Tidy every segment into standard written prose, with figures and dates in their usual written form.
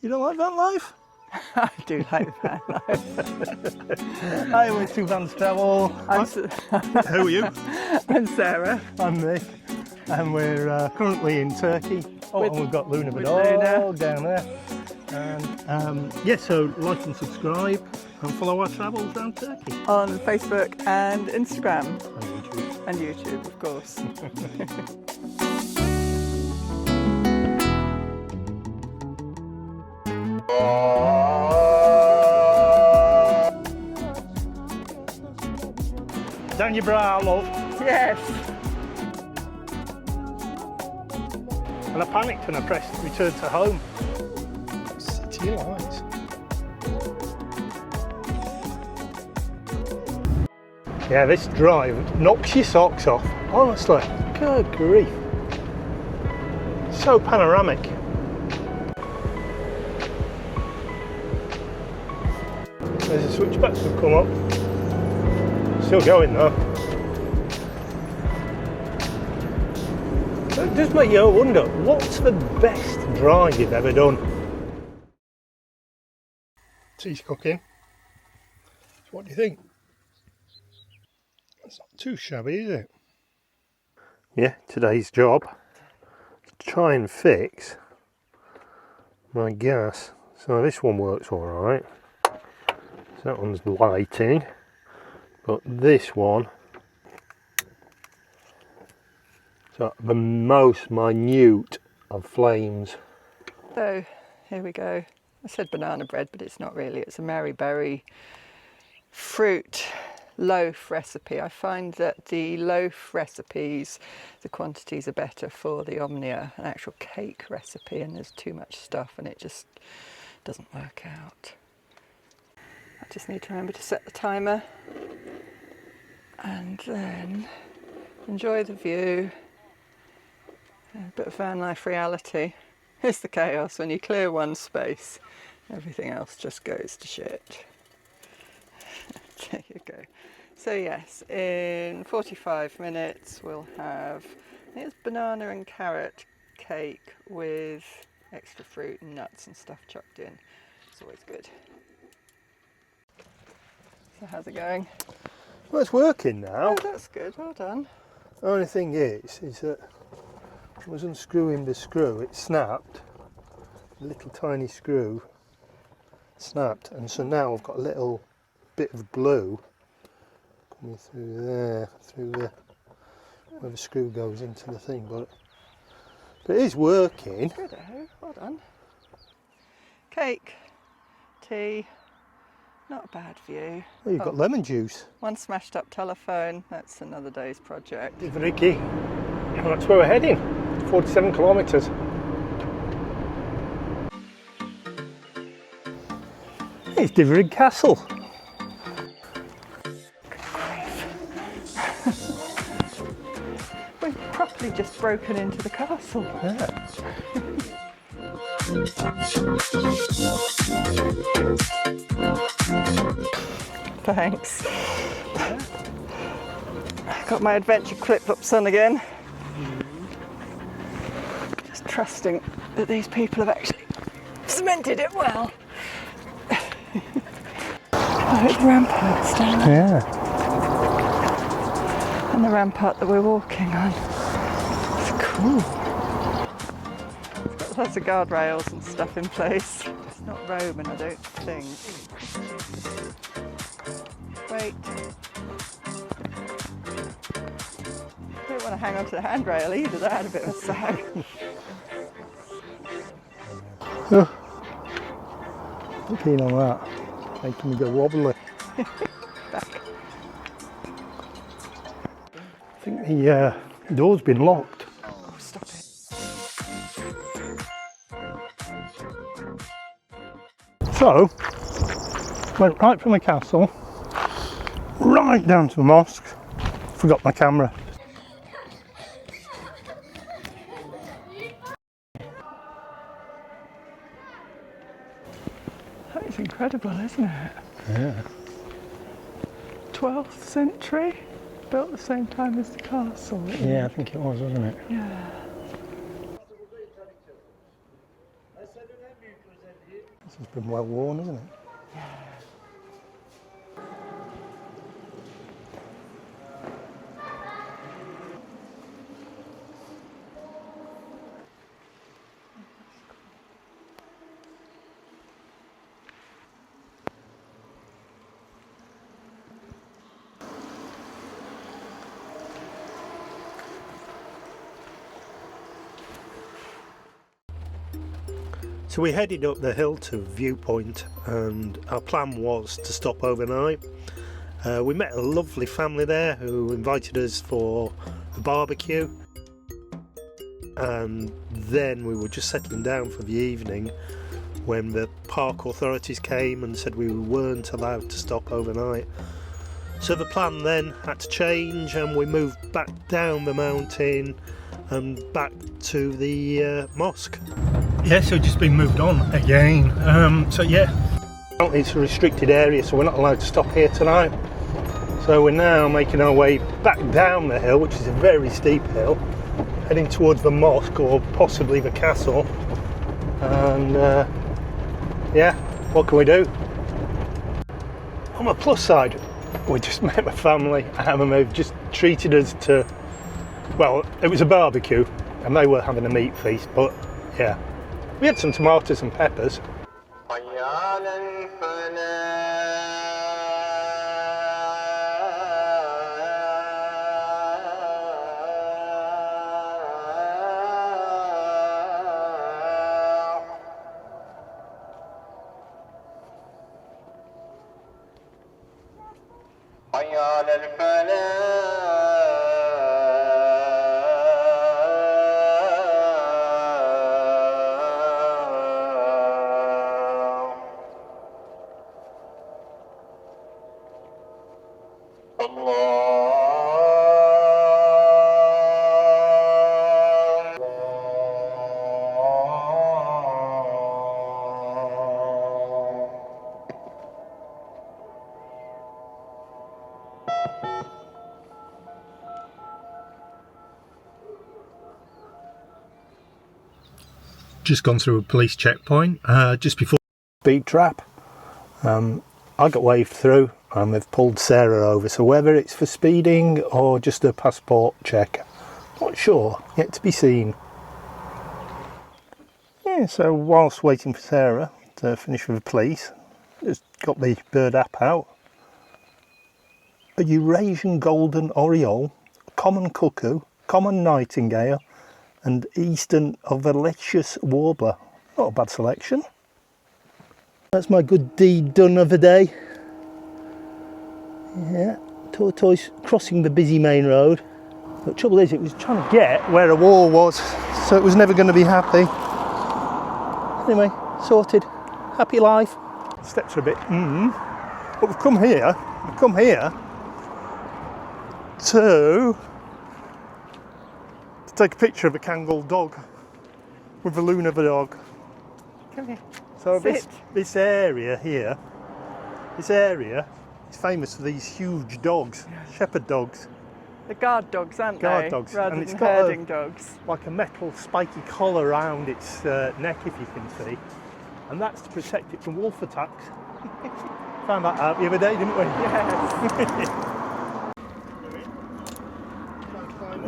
You don't like Vanlife? I do like Vanlife. Hi, we're two Vans Travel. Who are you? I'm Sarah. I'm Nick. And we're currently in Turkey. Oh, and we've got Luna the dog down there. And yeah, so like and subscribe and follow our travels around Turkey. On Facebook and Instagram. And YouTube. And YouTube, of course. Down your brow, love. Yes. And I panicked when I pressed return to home. City lights. Yeah, this drive knocks your socks off. Honestly, good grief. So panoramic. There's a switchback to come up. Still going though. It does make you wonder, what's the best drive you've ever done? Tea's cooking. So what do you think? It's not too shabby, is it? Yeah, today's job is to try and fix my gas. So this one works alright. So that one's lighting. But this one, so the most minute of flames. So here we go. I said banana bread, but it's not really. It's a Mary berry fruit loaf recipe. I find that the loaf recipes, the quantities are better for the Omnia, an actual cake recipe, and there's too much stuff and it just doesn't work out. I just need to remember to set the timer and then enjoy the view. A bit of van life reality. It's the chaos. When you clear one space, everything else just goes to shit. There you go. So yes, in 45 minutes we'll have, I think it's banana and carrot cake with extra fruit and nuts and stuff chucked in. It's always good. So how's it going? Well, it's working now. Oh, that's good. Well done. The only thing is that I was unscrewing the screw, it snapped. A little tiny screw snapped, and so now I've got a little bit of glue coming through there, through the where the screw goes into the thing, but it is working. Good, well done. Cake, tea, not a bad view. Oh, you've got lemon juice. One smashed up telephone, that's another day's project. Divriği, and that's where we're heading, 47 kilometres. It's Divriği Castle. We've properly just broken into the castle. Yeah. Thanks. Got my adventure clip-ups on again. Just trusting that these people have actually cemented it well. Oh, it's ramparts down there. Yeah. And the rampart that we're walking on. It's cool. It's got lots of guardrails and stuff in place. It's not Roman, I don't think. Wait. I don't want to hang onto the handrail either, that had a bit of a sag. Oh, not keen on that. Making me go wobbly. Back. I think the door's been locked. Oh, stop it. So, went right from the castle, right down to the mosque. Forgot my camera. That is incredible, isn't it? Yeah. 12th century, built the same time as the castle. Yeah, I think it was, wasn't it? Yeah. It's been well worn, hasn't it? So we headed up the hill to Viewpoint, and our plan was to stop overnight. We met a lovely family there who invited us for a barbecue, and then we were just settling down for the evening when the park authorities came and said we weren't allowed to stop overnight. So the plan then had to change, and we moved back down the mountain and back to the mosque. Yeah, so just been moved on again. So yeah, it's a restricted area, so we're not allowed to stop here tonight. So we're now making our way back down the hill, which is a very steep hill, heading towards the mosque or possibly the castle. And yeah, what can we do? On the plus side, we just met my family and they've just treated us to, well, it was a barbecue and they were having a meat feast, but yeah. We had some tomatoes and peppers. Just gone through a police checkpoint just before speed trap. I got waved through and they've pulled Sarah over, so whether it's for speeding or just a passport check, not sure, yet to be seen. Yeah, so whilst waiting for Sarah to finish with the police, just got the bird app out. A Eurasian golden oriole, common cuckoo, common nightingale and eastern ovalaceous warbler. Not a bad selection. That's my good deed done of the day. Yeah, tortoise crossing the busy main road. The trouble is, it was trying to get where a wall was, so it was never going to be happy. Anyway, sorted. Happy life. Steps are a bit but we've come here to take a picture of a Kangal dog with the loon of a dog. Come here. So this area here, this area is famous for these huge dogs, shepherd dogs. The guard dogs, aren't Guard they? dogs. Rather And it's than got herding dogs. like a metal spiky collar around its neck, if you can see, and that's to protect it from wolf attacks. Found that out the other day, didn't we? Yes.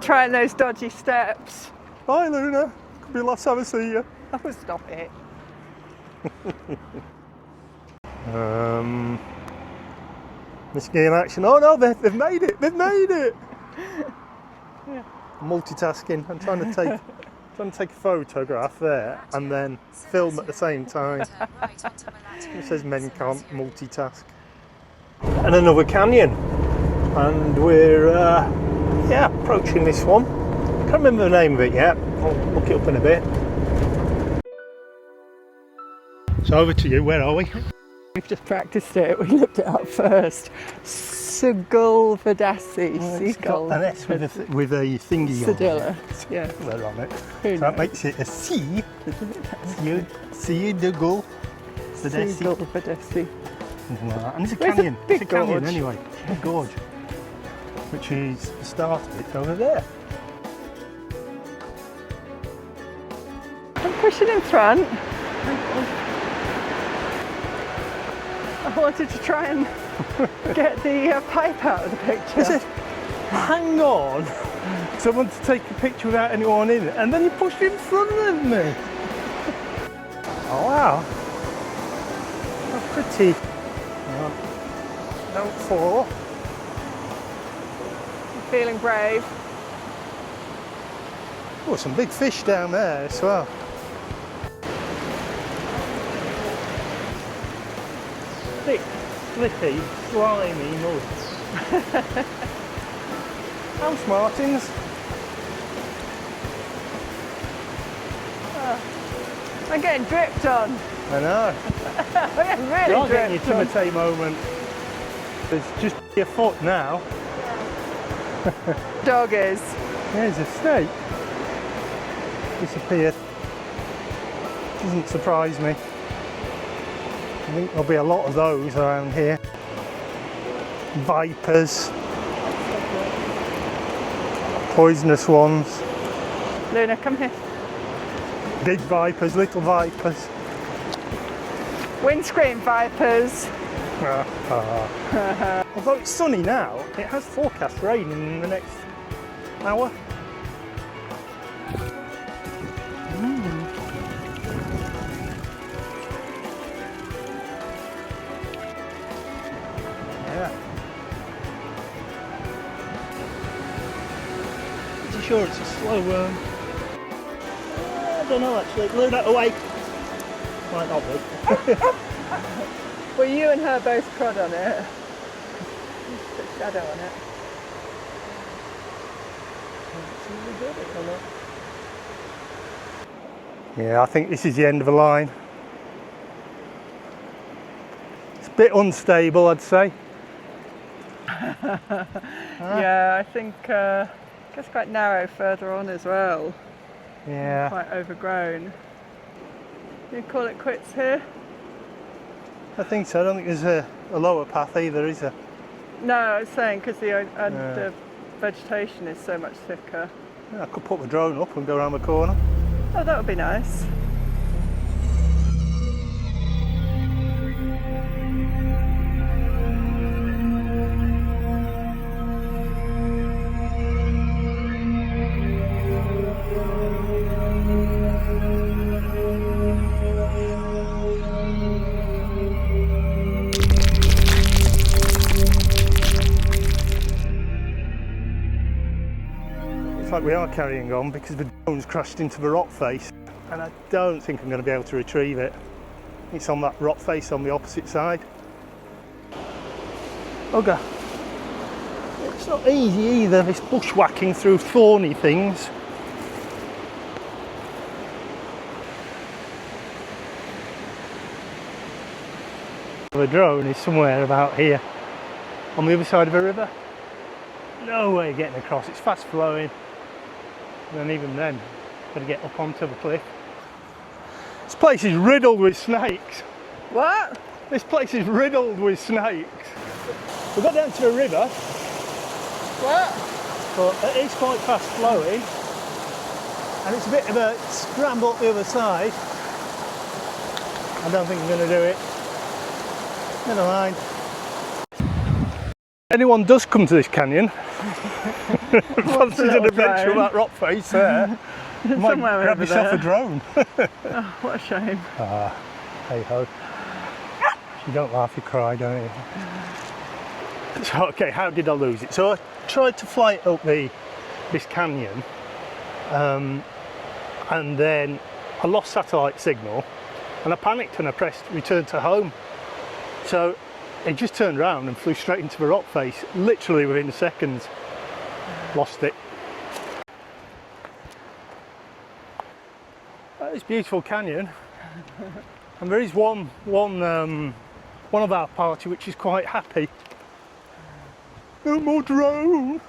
Trying those dodgy steps. Bye, Luna. Could be the last time I see you. Oh, stop it. Missing in action. Oh no, they've made it. They've made it. Yeah. Multitasking. I'm trying to take a photograph there and then film at the same time. It says men can't multitask. And another canyon, and we're approaching this one. Can't remember the name of it yet. I'll look it up in a bit. So over to you. Where are we? We've just practiced it. We looked it up first. Şuğul Valley. It's got an S with a thingy on it. Sedilla. Yeah. There on it. Who So that knows? makes it a C. Şuğul Valley. Şuğul Valley. And it's a Well, it's a canyon. big It's a canyon gorge. anyway. Big gorge. Which is the start of it over there. I'm pushing in front. I wanted to try and get the pipe out of the picture. Is it? Hang on. Someone to take a picture without anyone in it, and then you pushed it in front of me. Oh wow. How pretty. Don't fall. Feeling brave. Oh, some big fish down there as well. Thick, slippy, slimy mud. House martins. I'm getting dripped on. I know. I'm getting really You're getting dripped your on. Timotei moment. There's just your foot now. Dog is. There's a snake. Disappeared. Doesn't surprise me. I think there'll be a lot of those around here. Vipers. Poisonous ones. Luna, come here. Big vipers, little vipers. Windscreen vipers. Although it's sunny now, it has forecast rain in the next hour. Yeah. Pretty sure it's a slow I don't know actually. Luna, away. Might not be. Well, you and her both crud on it. Just put shadow on it. Yeah, I think this is the end of the line. It's a bit unstable, I'd say. Yeah, I think it gets quite narrow further on as well. Yeah. Quite overgrown. You call it quits here? I think so. I don't think there's a lower path either, is there? No, I was saying because the vegetation is so much thicker. Yeah, I could put the drone up and go around the corner. Oh, that would be nice. Looks like we are carrying on because the drone's crashed into the rock face and I don't think I'm going to be able to retrieve it. It's on that rock face on the opposite side. Bugger. It's not easy either, this bushwhacking through thorny things. The drone is somewhere about here on the other side of the river. No way of getting across, it's fast flowing. And even then, got to get up onto the cliff. This place is riddled with snakes. What? This place is riddled with snakes. We got down to the river, What? but it is quite fast flowing. And it's a bit of a scramble up the other side. I don't think I'm going to do it. Never mind. If anyone does come to this canyon, fancies an adventure with that rock face there, you might Somewhere grab over yourself there. a drone. Oh, what a shame. Hey ho. If you don't laugh, you cry, don't you? So, okay, how did I lose it? So I tried to fly it up this canyon, and then I lost satellite signal, and I panicked and I pressed return to home. So it just turned around and flew straight into the rock face, literally within seconds. Lost it. It's a beautiful canyon, and there is one of our party which is quite happy. No more drone.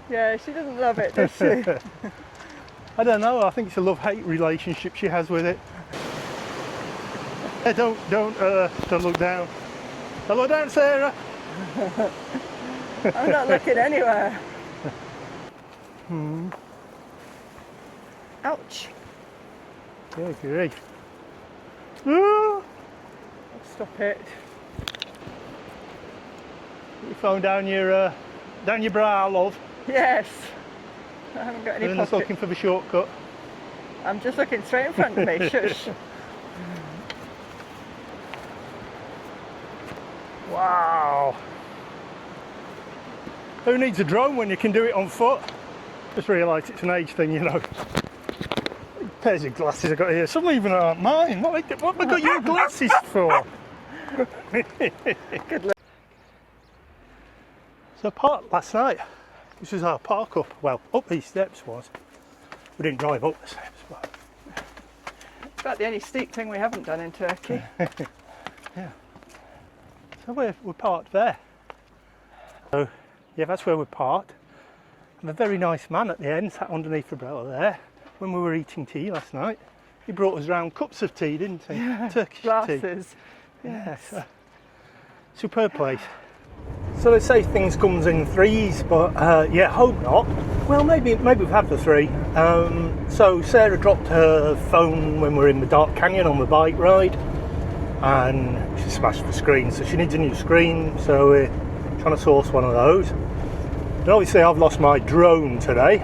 Yeah, she doesn't love it, does she? I don't know. I think it's a love-hate relationship she has with it. Yeah, don't look down. Don't look down, Sarah. I'm not looking anywhere. Ouch. Yeah, great. Ah. Stop it. your phone down your bra, love. Yes. I haven't got any And just pocket. looking for the shortcut. I'm just looking straight in front of me. Shush. Wow. Who needs a drone when you can do it on foot? Just realised it's an age thing, you know. Pairs of glasses I got here. Some even aren't mine. What have I got your glasses for? Good luck. So parked last night. This was our park up. Well, up these steps was. We didn't drive up the steps, but It's about the only steep thing we haven't done in Turkey. yeah. So we're parked there. So yeah, that's where we're parked. And a very nice man at the end sat underneath the umbrella there when we were eating tea last night. He brought us round cups of tea, didn't he? Yeah, Turkish tea. glasses. Yes. Superb place. So they say things comes in threes, but yeah, hope not. Well, maybe we've had the three. So Sarah dropped her phone when we were in the dark canyon on the bike ride, and she smashed the screen. So she needs a new screen. So we're trying to source one of those. And obviously, I've lost my drone today.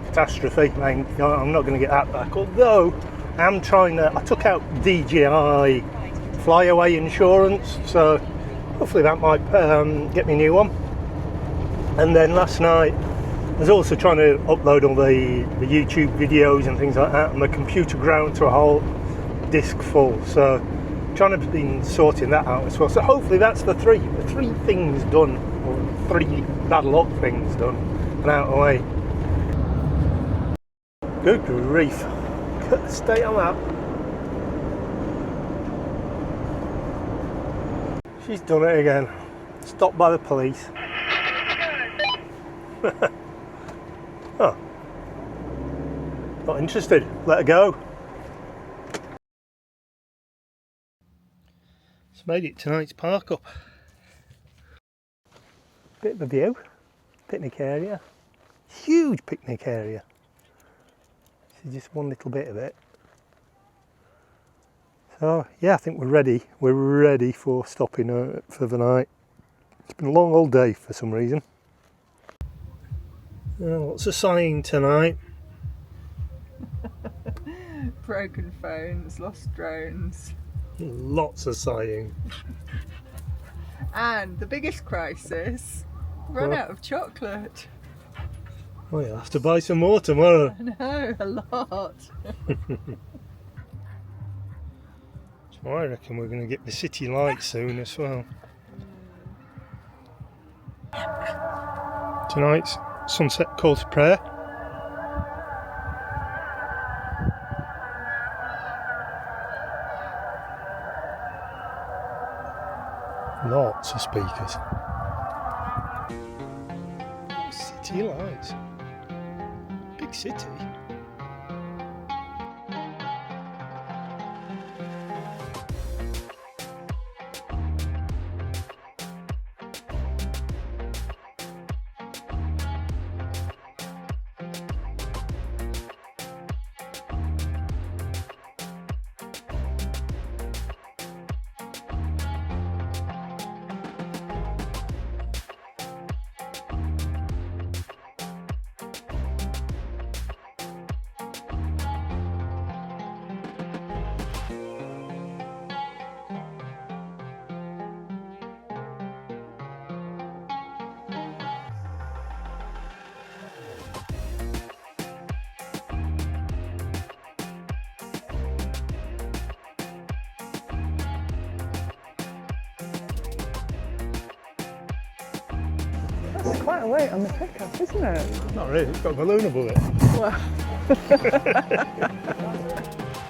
Catastrophe. I'm not going to get that back. Although I took out DJI flyaway insurance, so hopefully that might get me a new one. And then last night I was also trying to upload all the YouTube videos and things like that, and my computer ground to a whole disk full, so trying to be sorting that out as well. So hopefully that's the three things done, or three bad luck things done and out of the way. Good grief. Stay on that. She's done it again. Stopped by the police. Oh. Not interested. Let her go. Just made it tonight's park up. Bit of a view. Picnic area. Huge picnic area. This is just one little bit of it. So yeah, I think we're ready. We're ready for stopping for the night. It's been a long old day for some reason. Lots of sighing tonight. Broken phones, lost drones. Lots of sighing. And the biggest crisis, run out of chocolate. Oh, you'll have to buy some more tomorrow. No, a lot. So I reckon we're going to get the city light soon as well. Tonight's sunset call to prayer. Lots of speakers. City lights. Big city. That's quite a weight on the pickup, isn't it? Not really, it's got a balloon above it. Well.